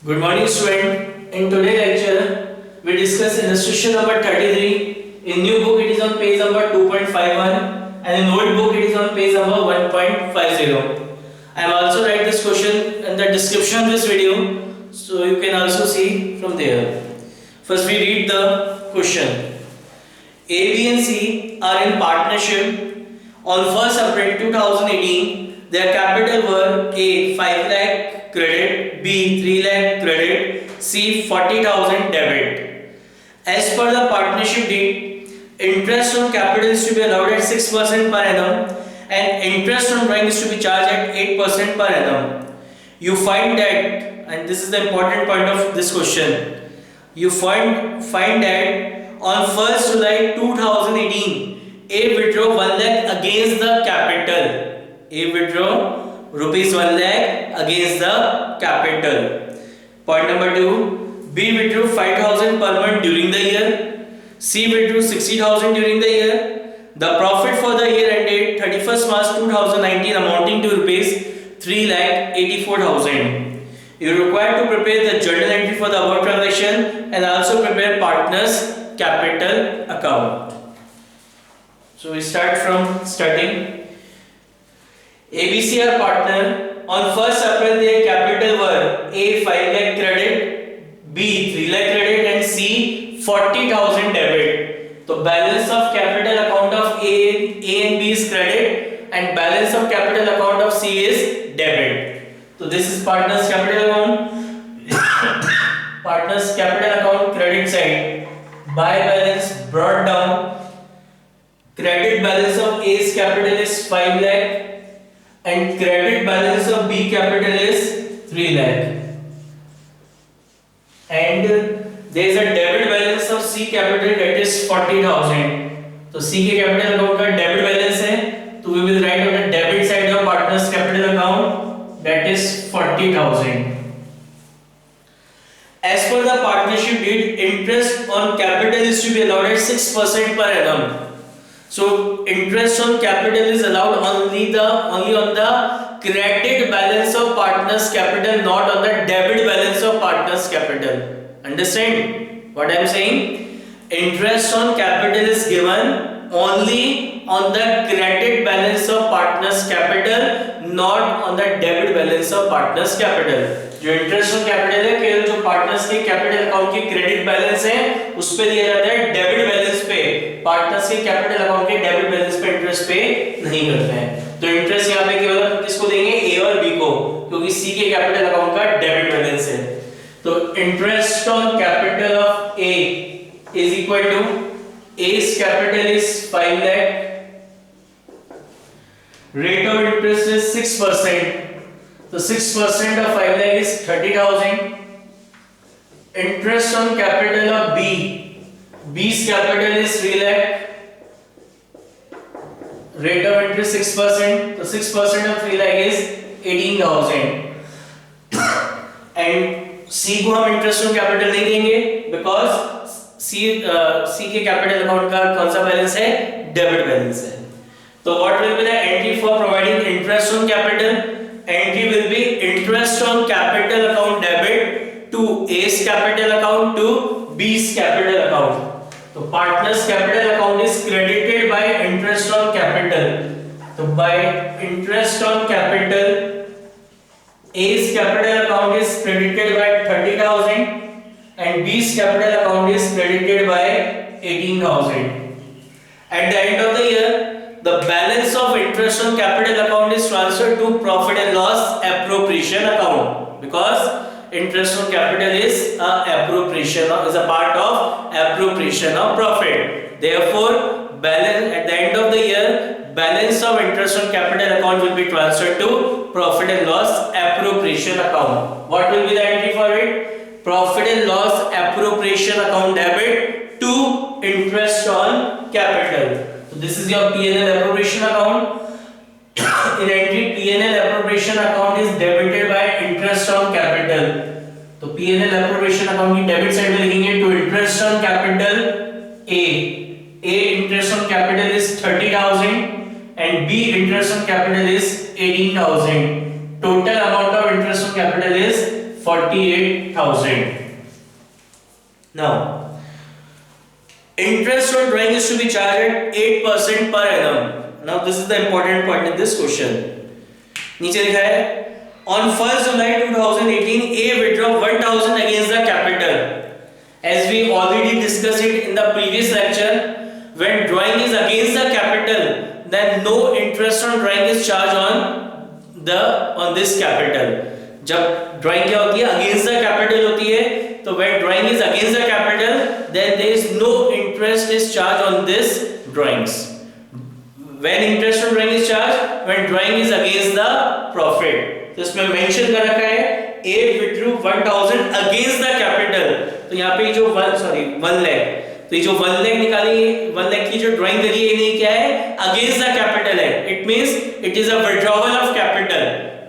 Good morning, student. In today's lecture, we discuss illustration number 33. In new book, it is on page number 2.51, and in old book, it is on page number 1.50. I am also write this question in the description of this video, so you can also see from there. First, we read the question. A, B, and C are in partnership. On 1st April 2018, their capital were A 5 lakh credit, B 3 lakh credit, C 40,000 debit. As per the partnership deed, interest on capital is to be allowed at 6% per annum and interest on drawing is to be charged at 8% per annum. You find that, and this is the important point of this question, you find that on 1st July 2018, A withdraw 1 lakh against the capital. A withdraw rupees 1 lakh against the capital. Point number 2. B withdrew 5,000 per month during the year. C withdrew 60,000 during the year. The profit for the year ended 31st March 2019 amounting to rupees 3,84,000. You are required to prepare the journal entry for the above transaction and also prepare partner's capital account. So we start from starting. ABC are partner. On 1st April their capital were A 5 lakh credit, B 3 lakh credit and C 40,000 debit. So balance of capital account of A and B is credit and balance of capital account of C is debit. So this is partner's capital account. Partner's capital account credit side. Buy balance brought down. Credit balance of A's capital is 5 lakh and credit balance of B capital is 3 lakh. And there is a debit balance of C capital that is 40,000. So C के capital account का debit balance है, तो we will write on the debit side of partner's capital account that is 40,000. As per the partnership deed, interest on capital is to be allowed at 6% per annum. So interest on capital is allowed only on the credit balance of partner's capital, not on the debit balance of partner's capital. Understand what I am saying? Interest on capital is given only on the credit balance of partner's capital, not on the debit balance of partner's capital. जो interest on capital है केवल जो partners के capital account की credit balance है उस पे दिया जाता है, डेबिट बैलेंस पे पार्टनर्स के कैपिटल अकाउंट के डेबिट बैलेंस पे इंटरेस्ट पे नहीं करते हैं. तो इंटरेस्ट यहाँ पे केवल किसको देंगे? ए और बी को, क्योंकि सी के कैपिटल अकाउंट का डेबिट बैलेंस है. तो interest on capital of A is equal to A's capital is 5 lakh, rate of interest is 6%. So 6% of 5 lakh is 30,000. Interest on capital of B. B's capital is 3 lakh. Rate of interest 6%. So 6% of 3 lakh is 18,000. And C को हम interest on capital नहीं देंगे because C के capital account का कौन सा balance है? Debit balance है. So what will be the entry for providing interest on capital? Entry will be interest on capital account debit to A's capital account to B's capital account. So partner's capital account is credited by interest on capital. So by interest on capital, A's capital account is credited by 30,000 and B's capital account is credited by 18,000. At the end of the year, the balance of interest on capital account is transferred to profit and loss appropriation account, because interest on capital is a part of appropriation of profit. Therefore, balance at the end of the year, balance of interest on capital account will be transferred to profit and loss appropriation account. What will be the entry for it? Profit and loss appropriation account debit to interest on capital. So this is your P&L appropriation account. In entry, P&L appropriation account is debited by interest on capital. तो P&L appropriation account की debit side में लिखेंगे to interest on capital A. A interest on capital is 30,000 and B interest on capital is 18,000. Total amount of interest on capital is 48,000. Now, interest on drawing is to be charged at 8% per annum. Now, this is the important point in this question. नीचे लिखा है on 1st July 2018, A withdraw 1,000 against the capital. As we already discussed it in the previous lecture, when drawing is against the capital, then no interest on drawing is charged on this capital. जब drawing क्या होती है? Against the capital होती है. तो when drawing is against the capital, then there is no interest is charged on this drawings. When interest on drawing is charged, when drawing is against the profit. तो इसमें mention कर रखा है A withdrew 1,000 against the capital. तो यहाँ पे जो 1 lakh, तो ये जो 1 lakh निकाली, 1 lakh की जो ड्राइंग करी है ये क्या है? Against the capital है. It means it is a withdrawal of capital.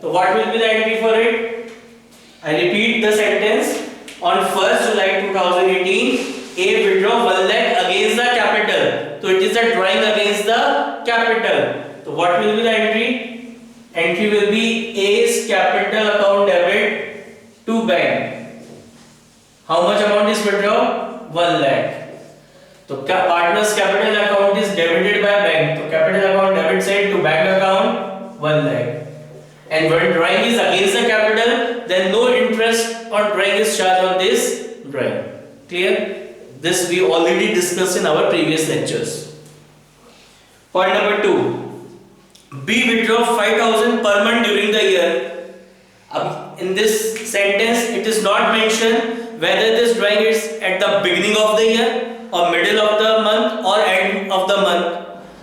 So what will be the entry for it? I repeat the sentence. On 1st July 2018, A withdraw 1 lakh against the capital. So it is a drawing against the capital. So what will be the entry? Entry will be A's capital account debit to bank. How much amount is withdrawn? 1 lakh. So partner's capital account is debited by bank. So capital account debit side to bank account 1 lakh. And when drawing is against the capital, then no interest on drawing is charged on this drawing. Clear? This we already discussed in our previous lectures. Point number 2. B withdraw 5,000 per month during the year. In this sentence, it is not mentioned whether this drawing is at the beginning of the year or middle of the month or end of the month.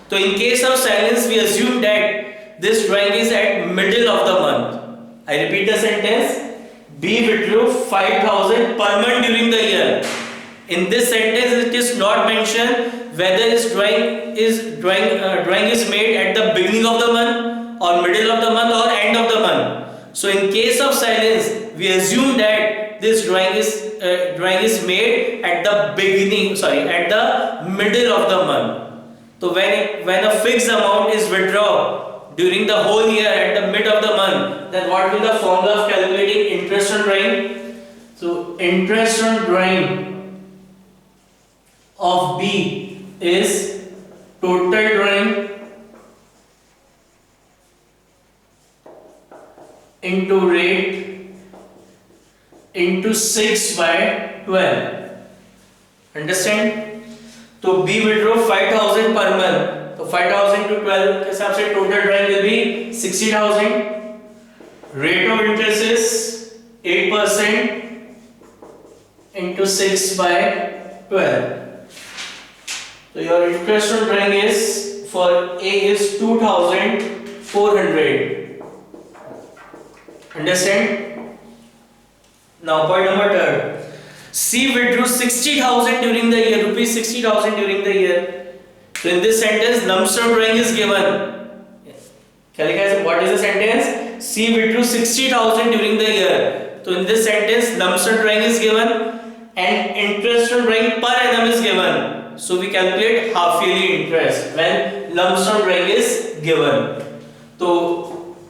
So in case of silence, we assume that this drawing is at middle of the month. I repeat the sentence. B withdrew 5,000 per month during the year. In this sentence, it is not mentioned whether this drawing is made at the beginning of the month or middle of the month or end of the month. So in case of silence, we assume that this drawing is made at the middle of the month. So when a fixed amount is withdrawn during the whole year at the mid of the month, then what will the formula of calculating interest on drawing? So interest on drawing of B is total drawing into rate into 6 by 12. Understand? So B withdraw 5,000 per month. So 5,000 to 12 के हिसाब से total drawing will be 60,000. Rate of interest is 8% into 6 by 12. So your interest on drawing is for A is 2,400. Understand? Now point number 3. C withdrew 60,000 during the year, rupees 60,000 during the year. So in this sentence, lump sum drawing is given. क्या लिखा है? What is the sentence? C withdrew 60,000 during the year. So in this sentence, lump sum drawing is given and interest on drawing per annum is given. So we calculate half yearly interest when lump sum drawing is given.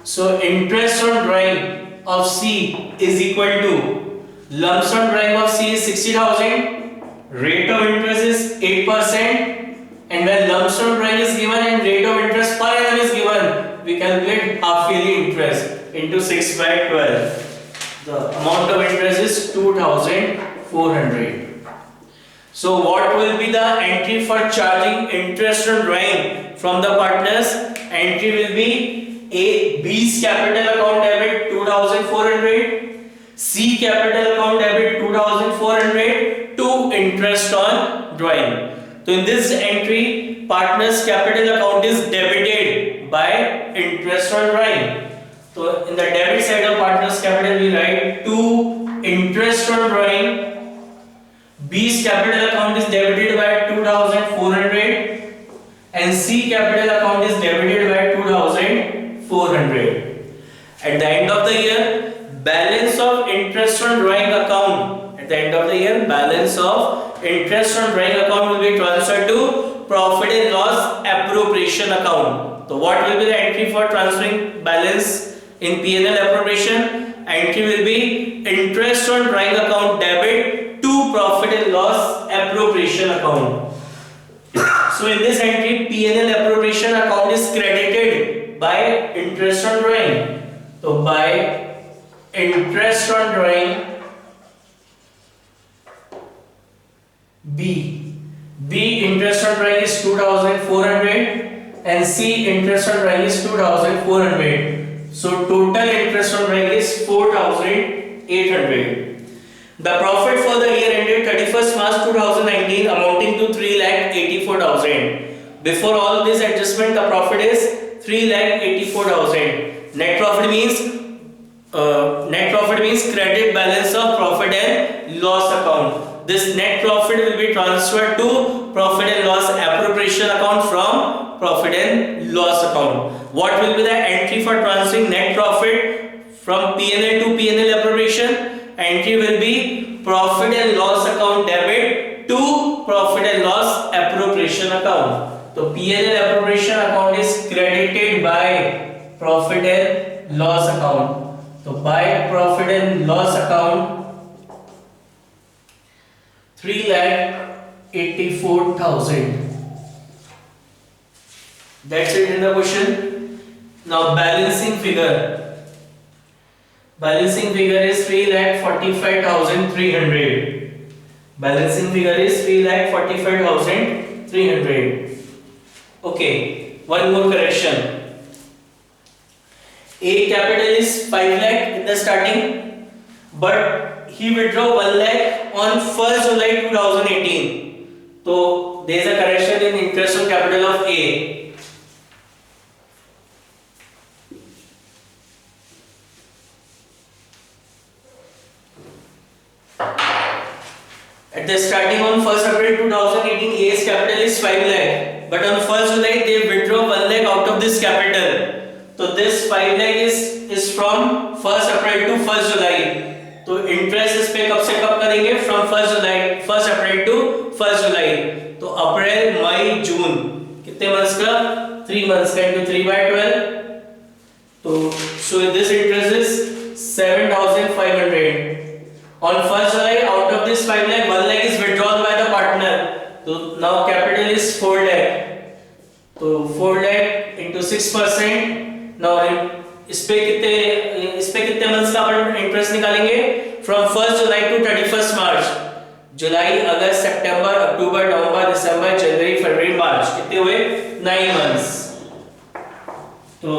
So interest on drawing of C is equal to lump sum drawing of C is 60,000, rate of interest is 8%, and when lump sum drawing is given and rate of interest per annum is given, we calculate half yearly interest into 6 by 12. The amount of interest is 2,400. So what will be the entry for charging interest on drawing from the partners? Entry will be B's capital account debit 2,400, C capital account debit 2,400 to interest on drawing. So in this entry, partners capital account is debited by interest on drawing. So in the debit side of partners capital, we write to interest on drawing. B's capital account is debited by 2,400 and C capital account is debited by 2,400. At the end of the year, balance of interest on drawing account. At the end of the year, balance of interest on drawing account will be transferred to profit and loss appropriation account. So what will be the entry for transferring balance in P&L appropriation, entry will be interest on drawing account debit to profit and loss appropriation account. So in this entry, P&L appropriation account is credited by interest on drawing. So by interest on drawing, B interest on drawing is 2,400 and C interest on drawing is 2,400. So total interest on drawing is 4,800. The profit for the year ended 31st March 2019 amounting to 3,84,000. Before all this adjustment, the profit is 3,84,000. Net profit means credit balance of profit and loss account. This net profit will be transferred to profit and loss appropriation account from profit and loss account. What will be the entry for transferring net profit from P&L to P&L appropriation? Entry will be profit and loss account debit to profit and loss appropriation account. So P&L appropriation account is credited by profit and loss account. So by profit and loss account, 3,84,000. That's it in the question. Now balancing figure. Balancing figure is 3,45,300. Balancing figure is 3,45,300. Okay, one more correction. A capital is 5 lakh in the starting, but he withdrew 1 lakh on 1st July 2018. So there is a correction in interest on capital of A. At the starting on 1st April 2018, A's capital is 5 lakh, but on 1st July they withdraw 1 lakh out of this capital. So this 5 lakh is from 1st April to 1st July. तो interest इस पे कब से कब करेंगे? From 1st April to 1st July. तो अप्रैल, मई, जून कितने मंथ्स का? 3 मंथ्स का इनटू 3/12. तो so this interest is 7,500. On 1st July, out of this 5 lakh, 1 lakh is withdrawn by the partner. So now capital is 4 lakh. तो 4 lakh into 6%. Now इस पे कितने मंथ्स का अपन इंटरेस्ट निकालेंगे? From 1st July to 31st March. जुलाई, अगस्त, सितंबर, अक्टूबर, नवंबर, दिसंबर, जनवरी, फरवरी, मार्च. कितने हुए? 9 मंथ्स. तो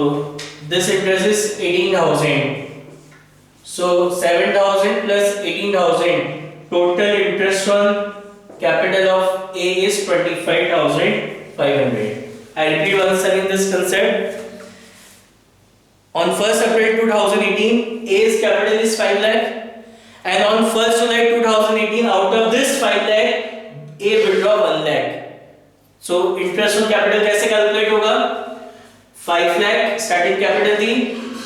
this interest is 18,000. So 7,000 plus 18,000. Total interest on capital of A is 25,500. I repeat once again this concept. On 1st April 2018, A's capital is 5 lakh, and on 1st July 2018, out of this 5 lakh, A withdraw 1 lakh. So interest on capital कैसे calculate होगा? 5 lakh starting capital थी,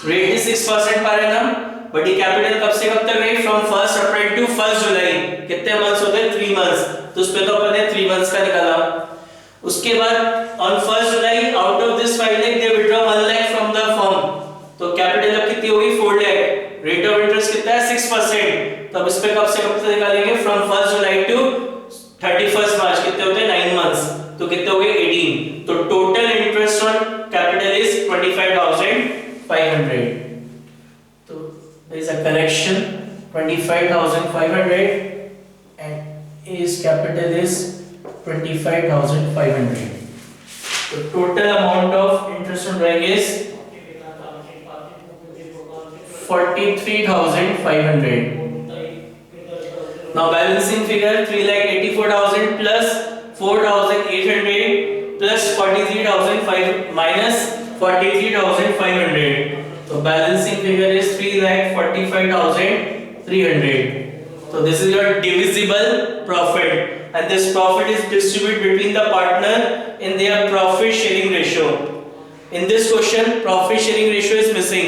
rate is 6% per annum, but ये capital कब से कब तक रही? From 1st April to 1st July. कितने months होते हैं? 3 months. तो उस पे तो अपन ने 3 months का निकाला. उसके बाद on 1st July, out of this 5 lakh, they withdraw 1 lakh from the firm. तो कैपिटल अब कितनी होगी? 4 लाख. रेट ऑफ इंटरेस्ट कितना है? 6%. तो अब इस पे कब से कब तक निकालेंगे? From 1st July to 31st March. कितने होते हैं? 9 मंथ्स. तो कितने हो गए? 18. तो total interest on capital is 25,500. तो there is a correction. 25,500 and his capital is 25,500. The total amount of interest on drawing is 43,500. Now balancing figure 3,84,000 plus 4,800 plus 43,500 minus 43,500. So balancing figure is 3,45,300. So this is your divisible profit, and this profit is distributed between the partner in their profit sharing ratio. In this question, profit sharing ratio is missing.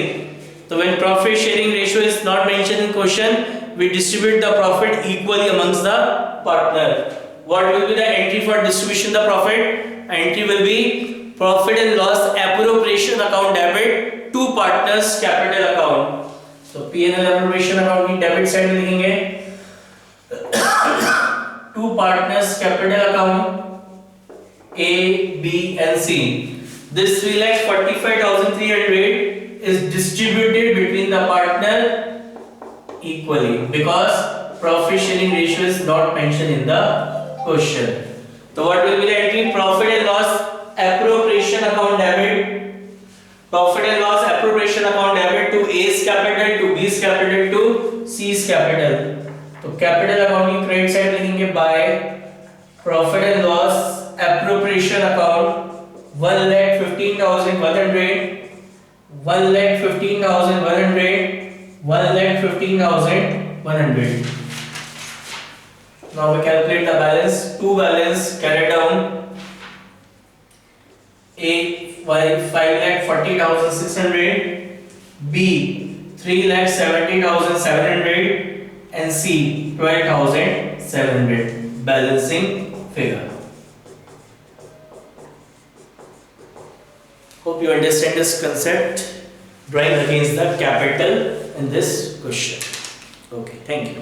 So when profit sharing ratio is not mentioned in question, we distribute the profit equally amongst the partner. What will be the entry for distribution of the profit? Entry will be profit and loss appropriation account debit to partners capital account. तो P&L appropriation account की debit side में लिखेंगे to partners capital account A, B and C. This 3,45,300 is distributed between the partner equally because profit sharing ratio is not mentioned in the question. So what will be the entry? Profit and loss appropriation account debit. Profit and loss appropriation account debit to A's capital, to B's capital, to C's capital. तो capital account की credit side लिखेंगे by profit and loss appropriation account 1,15,100, 1,15,100, 1,15,100. Now we calculate the balance. Two balance carried down. A 5,40,600, B 3,70,700 and C 12,700. Balancing figure. Hope you understand this concept. Drawing against the capital in this question. Okay, thank you.